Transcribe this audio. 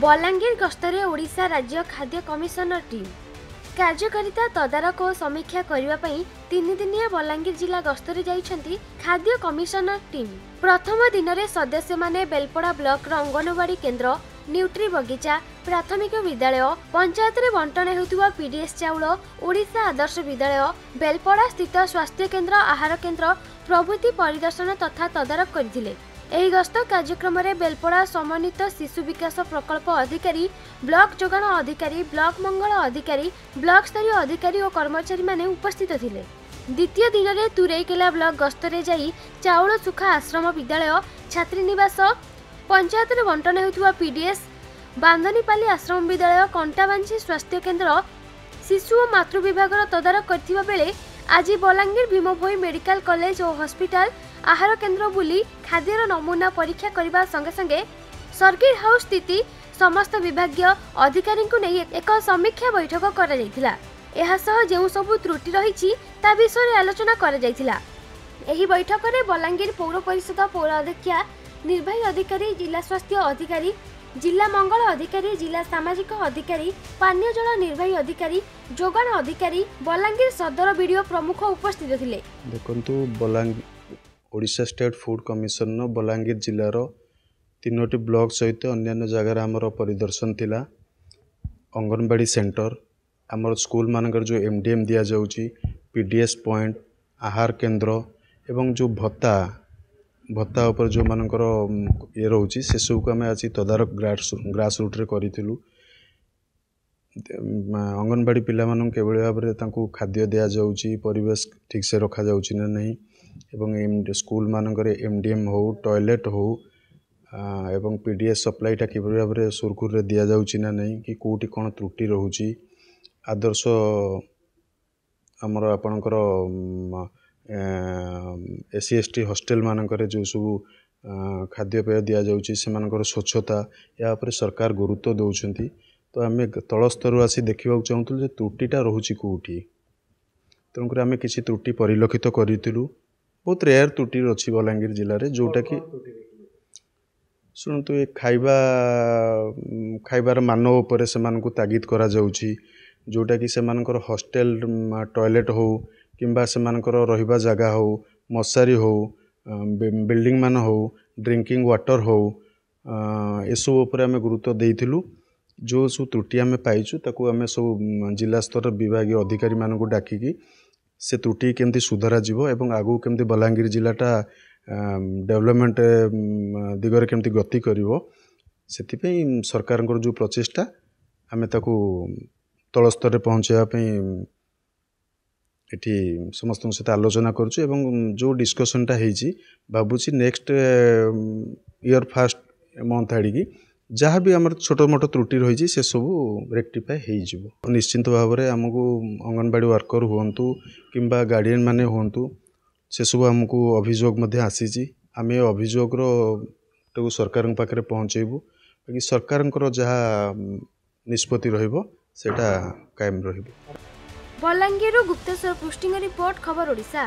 बलांगीर गस्तरे ओडिशा राज्य खाद्य commissioner team कार्यकारिता तदारक और समीक्षा करने 3 दिनिया बलांगीर जिला गस्तरे जाइछंती खाद्य कमिशनर टीम। प्रथम दिन में सदस्य माने बेलपड़ा ब्लॉक अंगनवाड़ी केन्द्र, न्यूट्री बगीचा, प्राथमिक विद्यालय, पंचायत रे बंटन हेउथुवा पीडीएस चाउल, ओडिशा आदर्श विद्यालय, बेलपड़ा स्थित स्वास्थ्य केन्द्र, आहार केन्द्र प्रभृति परिदर्शन तथा तदारक करथिले। एही गस्त कार्यक्रम में बेलपड़ा समन्वित शिशु विकास प्रकल्प अधिकारी, ब्लॉक जोगाण अधिकारी, ब्लॉक मंगल अधिकारी, ब्लॉक स्तरीय अधिकारी और कर्मचारी माने उपस्थित थिले। द्वितीय दिन में तुरईकेला ब्लॉक गस्तरे जाई चाउल सुखा आश्रम विद्यालय, छात्री निवास, पंचायत रे बंटन हेउथुवा पीडीएस, बांधनीपाली आश्रम विद्यालय, कंटाबांछी स्वास्थ्य केन्द्र, शिशु और मातृ विभाग तदारक करथिबा बेले आज बलांगीर भीमभोई मेडिकल कॉलेज और हॉस्पिटल आहार केन्द्र बुली खाद्यर नमूना परीक्षा करने संगे संगे सर्किट हाउस स्थिति समस्त विभागीय अधिकारी को नहीं एक समीक्षा बैठक करा जायथिला। एहा सह जेउ सबु त्रुटि रहिछि ता विषय आलोचना करा जायथिला। एही बैठक में बलांगीर पौर परिषद पौर अध्यक्षा, निर्वाही अधिकारी, जिला स्वास्थ्य अधिकारी, जिला मंगल अधिकारी, जिला सामाजिक अधिकारी, पानीय जल निर्वाही अधिकारी, जोगाण अधिकारी, बलांगीर सदर वीडियो प्रमुख उपस्थित थिले। देखंतु Balangir Odisha state food commission Balangir जिलार 3टी ब्लॉक सहित अन्य जगार आमर परिदर्शन थिला। अंगनवाड़ी सेंटर, आमर स्कूल मानकर जो एमडीएम दिया जाउची, पीडीएस पॉइंट, आहार केन्द्र एवं जो भत्ता उपर जो मानकर ये रोची से सब को आम आज तदारक ग्रास रूट रे करिथिलु। अंगनवाड़ी पिला मानन केवल भाव में खाद्य दिया जाउची, परिवेश ठीक से रखा जाउची ना नहीं, एवं स्कूल मानकर एमडीएम हो, टॉयलेट हो एवं पीडीएस सप्लाईटा किभली भाव में सुरखुर दिया जाउची ना नहीं, कि कोटी कौन त्रुटि रोची। आदर्श आमर आपणकर एससी एसटी हॉस्टेल मानकर जो सब खाद्यपेय दि जाउची से मानकर स्वच्छता या पर सरकार गुरुत्व दौरान। तो आम तल स्तर आसी देखा चाहूँ जे त्रुटिटा रोची कौटी, तेणुक आम किसी त्रुटि परिलक्षित करूँ। बहुत रेयर त्रुटि अच्छी बलांगीर जिले में, जोटा कि शुणु ये खाइबार मान उपर से तागिद करा जाउची, जोटा कि से मानकर हॉस्टेल टॉयलेट हो किंबा से मानकर रहिबा जगह हो, मशारी हो, बिल्डिंग मान हो, ड्रिंकिंग वाटर हो, एसब उपर आम गुरुत्व देइथिलु। जो सब त्रुटि आम पाइचु ताकू आम सब जिला स्तर विभागीय अधिकारी मान को डाकिकी से त्रुटि केमती सुधारा जीवो एवं आगु केमती बलांगीर जिलाटा डेवलपमेंट दिगरे केमती गति करिवो, सेथिपई सरकार जो प्रचेष्टा आम ताकू तल स्तर पहुँचाइबा पई एठी समस्त सहित आलोचना करुछु। एवं जो डिस्कशनटा हेछि भाबुछि नेक्स्ट ईयर फर्स्ट मंथ आड़िकी जहाँ भी आम छोट मोट त्रुटि रही से सब रेक्टिफाई हो निश्चिंत भाव में आमको अंगनवाड़ी वर्कर हुंतु किंबा गार्डियन माने हुंतु से सब आमको अभियोग आसी। आम ये अभियोग सरकार पाखे पहुँचेबू, बाकी सरकार जहाँ निष्पत्ति रहिबो सेटा कायम रहिबो। बलांगीर गुप्तेश्वर पुष्टिंग रिपोर्ट खबर ओडिशा।